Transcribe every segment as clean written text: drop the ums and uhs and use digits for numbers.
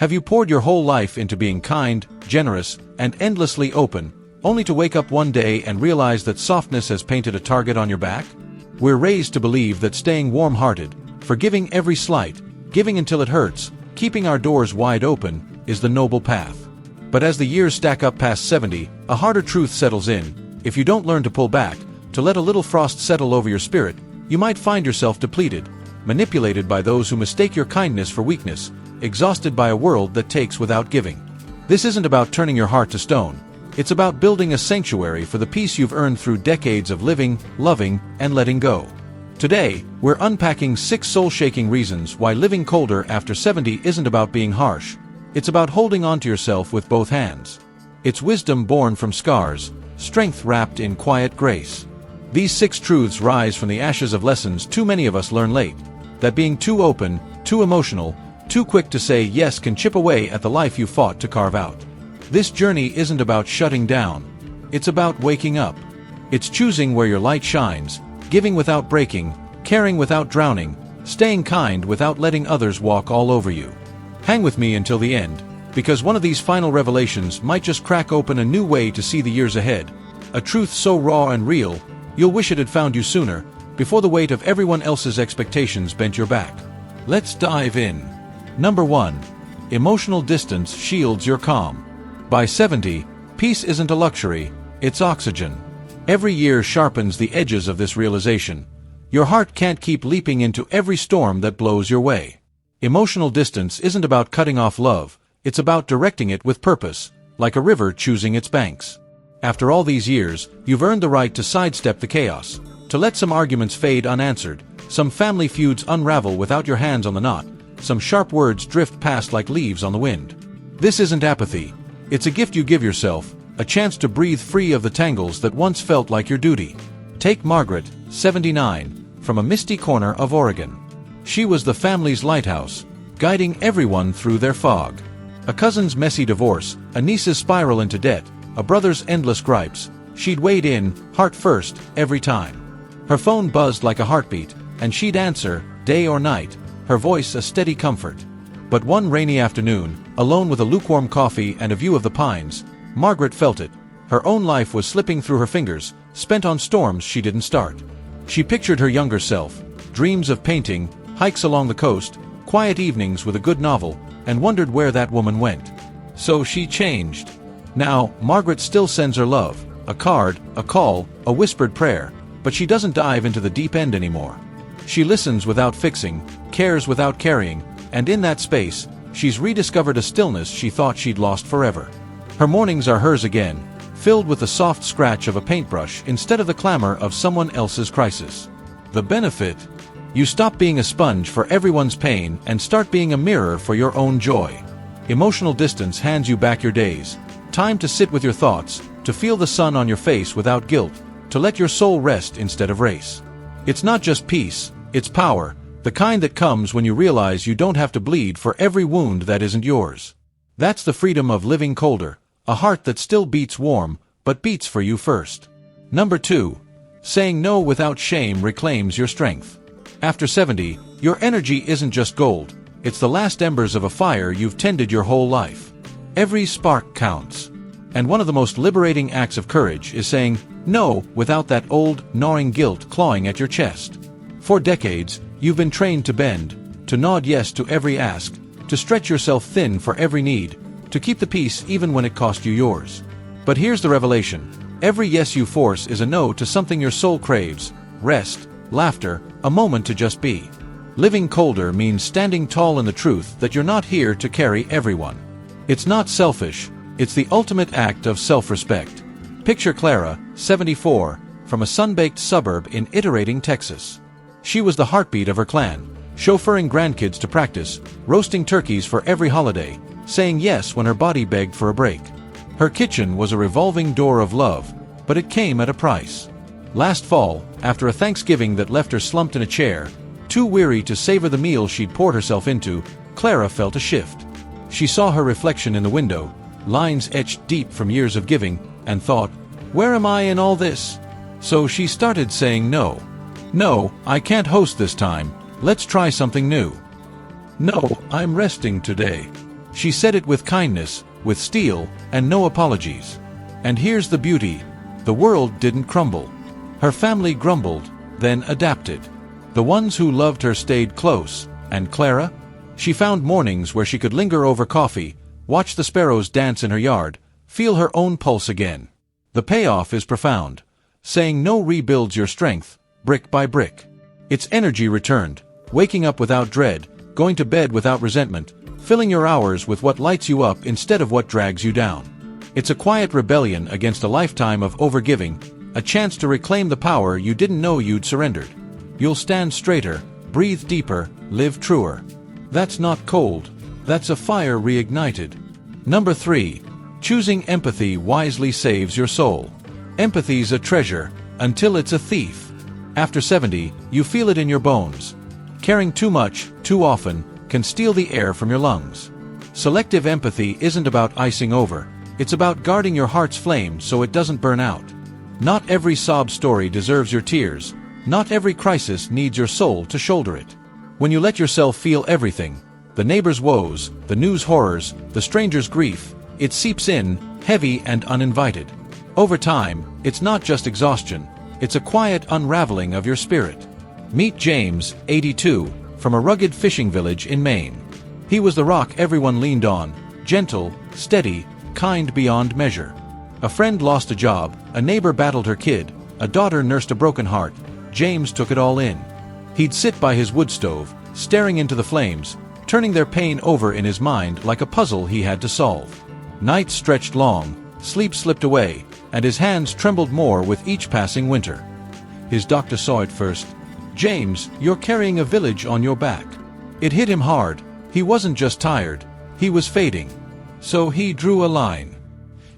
Have you poured your whole life into being kind, generous, and endlessly open, only to wake up one day and realize that softness has painted a target on your back? We're raised to believe that staying warm-hearted, forgiving every slight, giving until it hurts, keeping our doors wide open, is the noble path. But as the years stack up past 70, a harder truth settles in. If you don't learn to pull back, to let a little frost settle over your spirit, you might find yourself depleted, manipulated by those who mistake your kindness for weakness, exhausted by a world that takes without giving. This isn't about turning your heart to stone. It's about building a sanctuary for the peace you've earned through decades of living, loving, and letting go. Today, we're unpacking 6 soul-shaking reasons why living colder after 70 isn't about being harsh. It's about holding on to yourself with both hands. It's wisdom born from scars, strength wrapped in quiet grace. These 6 truths rise from the ashes of lessons too many of us learn late. That being too open, too emotional, too quick to say yes can chip away at the life you fought to carve out. This journey isn't about shutting down. It's about waking up. It's choosing where your light shines, giving without breaking, caring without drowning, staying kind without letting others walk all over you. Hang with me until the end, because one of these final revelations might just crack open a new way to see the years ahead. A truth so raw and real, you'll wish it had found you sooner, before the weight of everyone else's expectations bent your back. Let's dive in. Number 1. Emotional distance shields your calm. By 70, peace isn't a luxury, it's oxygen. Every year sharpens the edges of this realization. Your heart can't keep leaping into every storm that blows your way. Emotional distance isn't about cutting off love, it's about directing it with purpose, like a river choosing its banks. After all these years, you've earned the right to sidestep the chaos, to let some arguments fade unanswered, some family feuds unravel without your hands on the knot, some sharp words drift past like leaves on the wind. This isn't apathy. It's a gift you give yourself, a chance to breathe free of the tangles that once felt like your duty. Take Margaret, 79, from a misty corner of Oregon. She was the family's lighthouse, guiding everyone through their fog. A cousin's messy divorce, a niece's spiral into debt, a brother's endless gripes, she'd wade in, heart first, every time. Her phone buzzed like a heartbeat, and she'd answer, day or night, her voice a steady comfort. But one rainy afternoon, alone with a lukewarm coffee and a view of the pines, Margaret felt it. Her own life was slipping through her fingers, spent on storms she didn't start. She pictured her younger self, dreams of painting, hikes along the coast, quiet evenings with a good novel, and wondered where that woman went. So she changed. Now, Margaret still sends her love, a card, a call, a whispered prayer, but she doesn't dive into the deep end anymore. She listens without fixing, cares without carrying, and in that space, she's rediscovered a stillness she thought she'd lost forever. Her mornings are hers again, filled with the soft scratch of a paintbrush instead of the clamor of someone else's crisis. The benefit? You stop being a sponge for everyone's pain and start being a mirror for your own joy. Emotional distance hands you back your days. Time to sit with your thoughts, to feel the sun on your face without guilt, to let your soul rest instead of race. It's not just peace, it's power, the kind that comes when you realize you don't have to bleed for every wound that isn't yours. That's the freedom of living colder, a heart that still beats warm, but beats for you first. Number 2. Saying no without shame reclaims your strength. After 70, your energy isn't just gold, it's the last embers of a fire you've tended your whole life. Every spark counts. And one of the most liberating acts of courage is saying no without that old, gnawing guilt clawing at your chest. For decades, you've been trained to bend, to nod yes to every ask, to stretch yourself thin for every need, to keep the peace even when it cost you yours. But here's the revelation. Every yes you force is a no to something your soul craves: rest, laughter, a moment to just be. Living colder means standing tall in the truth that you're not here to carry everyone. It's not selfish, it's the ultimate act of self-respect. Picture Clara, 74, from a sun-baked suburb in Iterating, Texas. She was the heartbeat of her clan, chauffeuring grandkids to practice, roasting turkeys for every holiday, saying yes when her body begged for a break. Her kitchen was a revolving door of love, but it came at a price. Last fall, after a Thanksgiving that left her slumped in a chair, too weary to savor the meal she'd poured herself into, Clara felt a shift. She saw her reflection in the window, lines etched deep from years of giving, and thought, "Where am I in all this?" So she started saying no. "No, I can't host this time. Let's try something new." "No, I'm resting today." She said it with kindness, with steel, and no apologies. And here's the beauty. The world didn't crumble. Her family grumbled, then adapted. The ones who loved her stayed close, and Clara? She found mornings where she could linger over coffee, watch the sparrows dance in her yard, feel her own pulse again. The payoff is profound. Saying no rebuilds your strength, brick by brick. Its energy returned, waking up without dread, going to bed without resentment, filling your hours with what lights you up instead of what drags you down. It's a quiet rebellion against a lifetime of overgiving, a chance to reclaim the power you didn't know you'd surrendered. You'll stand straighter, breathe deeper, live truer. That's not cold, that's a fire reignited. Number 3. Choosing empathy wisely saves your soul. Empathy's a treasure, until it's a thief. After 70, you feel it in your bones. Caring too much, too often, can steal the air from your lungs. Selective empathy isn't about icing over, it's about guarding your heart's flame so it doesn't burn out. Not every sob story deserves your tears, not every crisis needs your soul to shoulder it. When you let yourself feel everything, the neighbor's woes, the news horrors, the stranger's grief, it seeps in, heavy and uninvited. Over time, it's not just exhaustion, it's a quiet unraveling of your spirit. Meet James, 82, from a rugged fishing village in Maine. He was the rock everyone leaned on, gentle, steady, kind beyond measure. A friend lost a job, a neighbor battled her kid, a daughter nursed a broken heart. James took it all in. He'd sit by his wood stove, staring into the flames, turning their pain over in his mind like a puzzle he had to solve. Nights stretched long, sleep slipped away, and his hands trembled more with each passing winter. His doctor saw it first. "James, you're carrying a village on your back." It hit him hard. He wasn't just tired, he was fading. So he drew a line.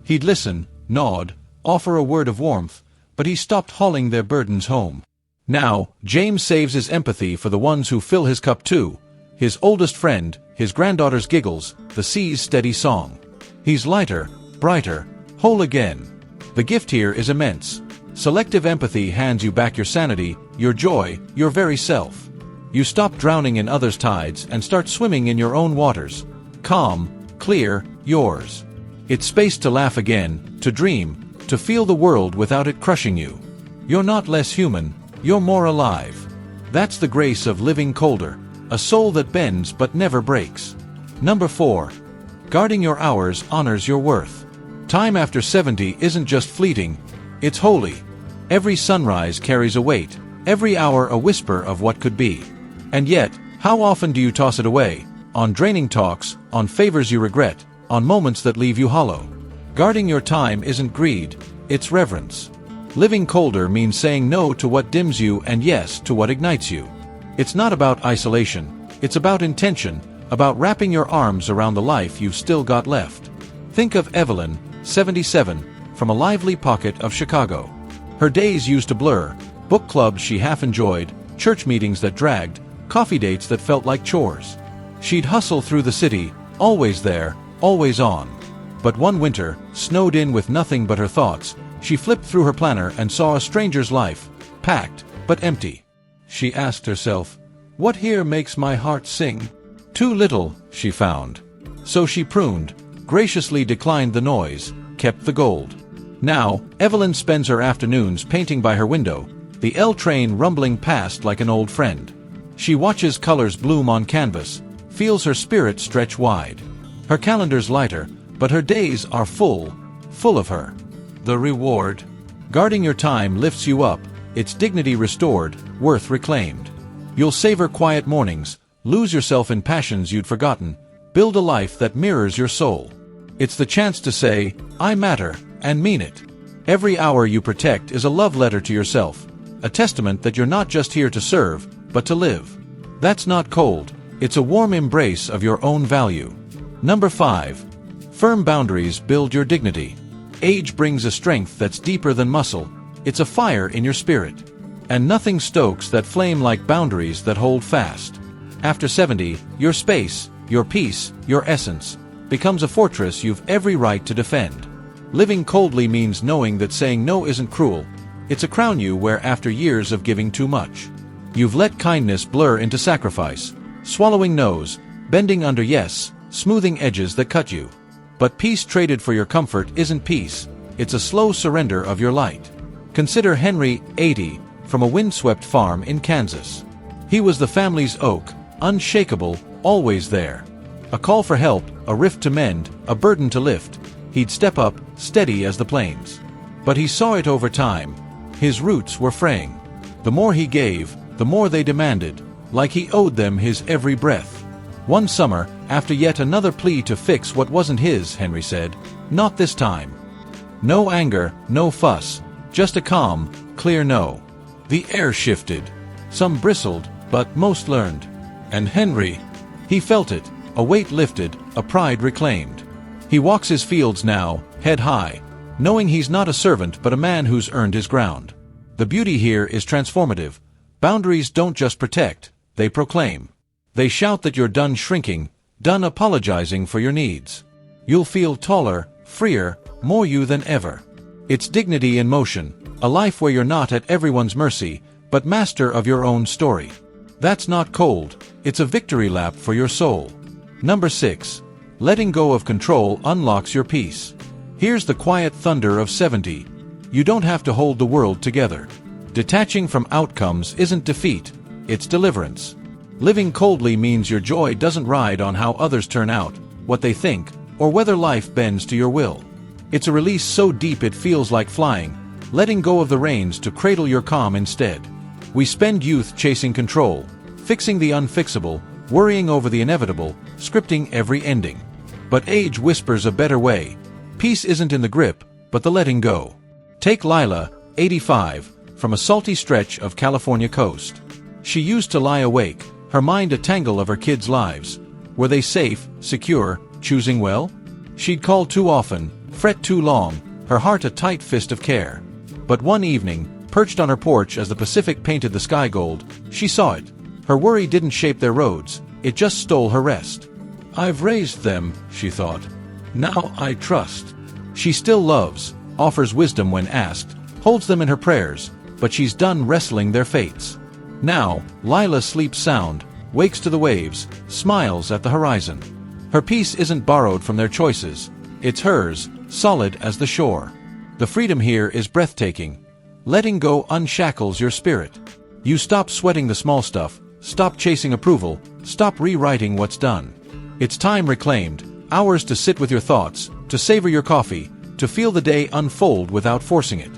He'd listen, nod, offer a word of warmth, but he stopped hauling their burdens home. Now, James saves his empathy for the ones who fill his cup too. His oldest friend, his granddaughter's giggles, the sea's steady song. He's lighter, brighter, whole again. The gift here is immense. Selective empathy hands you back your sanity, your joy, your very self. You stop drowning in others' tides and start swimming in your own waters. Calm, clear, yours. It's space to laugh again, to dream, to feel the world without it crushing you. You're not less human, you're more alive. That's the grace of living colder, a soul that bends but never breaks. Number 4. Guarding your hours honors your worth. Time after 70 isn't just fleeting, it's holy. Every sunrise carries a weight, every hour a whisper of what could be. And yet, how often do you toss it away? On draining talks, on favors you regret, on moments that leave you hollow. Guarding your time isn't greed, it's reverence. Living colder means saying no to what dims you and yes to what ignites you. It's not about isolation, it's about intention, about wrapping your arms around the life you've still got left. Think of Evelyn, 77, from a lively pocket of Chicago. Her days used to blur, book clubs she half enjoyed, church meetings that dragged, coffee dates that felt like chores. She'd hustle through the city, always there, always on. But one winter, snowed in with nothing but her thoughts, she flipped through her planner and saw a stranger's life, packed, but empty. She asked herself, "What here makes my heart sing?" Too little, she found. So she pruned, graciously declined the noise, kept the gold. Now, Evelyn spends her afternoons painting by her window, the L train rumbling past like an old friend. She watches colors bloom on canvas, feels her spirit stretch wide. Her calendar's lighter, but her days are full, full of her. The reward? Guarding your time lifts you up, its dignity restored, worth reclaimed. You'll savor quiet mornings, lose yourself in passions you'd forgotten, build a life that mirrors your soul. It's the chance to say, "I matter," and mean it. Every hour you protect is a love letter to yourself, a testament that you're not just here to serve, but to live. That's not cold, it's a warm embrace of your own value. Number 5. Firm boundaries build your dignity. Age brings a strength that's deeper than muscle, it's a fire in your spirit. And nothing stokes that flame like boundaries that hold fast. After 70, your space, your peace, your essence, becomes a fortress you've every right to defend. Living coldly means knowing that saying no isn't cruel, it's a crown you wear after years of giving too much. You've let kindness blur into sacrifice, swallowing no's, bending under yes, smoothing edges that cut you. But peace traded for your comfort isn't peace, it's a slow surrender of your light. Consider Henry, 80, from a windswept farm in Kansas. He was the family's oak, unshakable, always there. A call for help, a rift to mend, a burden to lift. He'd step up, steady as the plains. But he saw it over time. His roots were fraying. The more he gave, the more they demanded, like he owed them his every breath. One summer, after yet another plea to fix what wasn't his, Henry said, "Not this time." No anger, no fuss, just a calm, clear no. The air shifted. Some bristled, but most learned. And Henry, he felt it, a weight lifted, a pride reclaimed. He walks his fields now, head high, knowing he's not a servant but a man who's earned his ground. The beauty here is transformative. Boundaries don't just protect, they proclaim. They shout that you're done shrinking, done apologizing for your needs. You'll feel taller, freer, more you than ever. It's dignity in motion, a life where you're not at everyone's mercy, but master of your own story. That's not cold, it's a victory lap for your soul. Number 6. Letting go of control unlocks your peace. Here's the quiet thunder of 70. You don't have to hold the world together. Detaching from outcomes isn't defeat, it's deliverance. Living coldly means your joy doesn't ride on how others turn out, what they think, or whether life bends to your will. It's a release so deep it feels like flying, letting go of the reins to cradle your calm instead. We spend youth chasing control, fixing the unfixable, worrying over the inevitable, scripting every ending. But age whispers a better way. Peace isn't in the grip, but the letting go. Take Lila, 85, from a salty stretch of California coast. She used to lie awake, her mind a tangle of her kids' lives. Were they safe, secure, choosing well? She'd call too often, fret too long, her heart a tight fist of care. But one evening, perched on her porch as the Pacific painted the sky gold, she saw it. Her worry didn't shape their roads, it just stole her rest. I've raised them, she thought. Now I trust. She still loves, offers wisdom when asked, holds them in her prayers, but she's done wrestling their fates. Now, Lila sleeps sound, wakes to the waves, smiles at the horizon. Her peace isn't borrowed from their choices, it's hers, solid as the shore. The freedom here is breathtaking. Letting go unshackles your spirit. You stop sweating the small stuff, stop chasing approval, stop rewriting what's done. It's time reclaimed, hours to sit with your thoughts, to savor your coffee, to feel the day unfold without forcing it.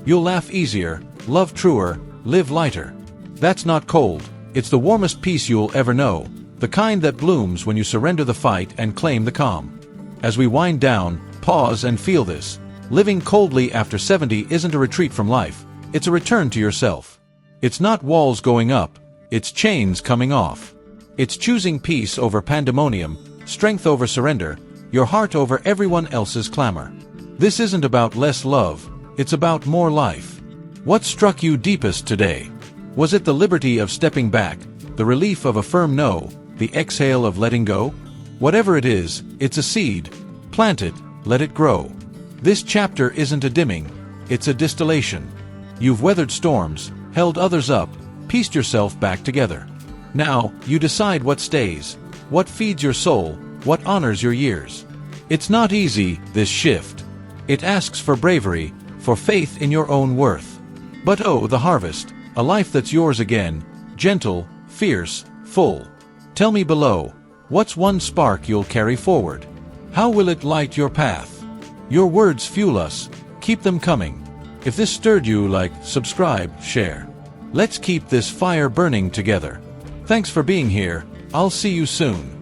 You'll laugh easier, love truer, live lighter. That's not cold, it's the warmest peace you'll ever know, the kind that blooms when you surrender the fight and claim the calm. As we wind down, pause and feel this. Living coldly after 70 isn't a retreat from life, it's a return to yourself. It's not walls going up, it's chains coming off. It's choosing peace over pandemonium, strength over surrender, your heart over everyone else's clamor. This isn't about less love, it's about more life. What struck you deepest today? Was it the liberty of stepping back, the relief of a firm no, the exhale of letting go? Whatever it is, it's a seed. Plant it, let it grow. This chapter isn't a dimming, it's a distillation. You've weathered storms, held others up, pieced yourself back together. Now, you decide what stays, what feeds your soul, what honors your years. It's not easy, this shift. It asks for bravery, for faith in your own worth. But oh, the harvest, a life that's yours again, gentle, fierce, full. Tell me below, what's one spark you'll carry forward? How will it light your path? Your words fuel us, keep them coming. If this stirred you, like, subscribe, share. Let's keep this fire burning together. Thanks for being here, I'll see you soon.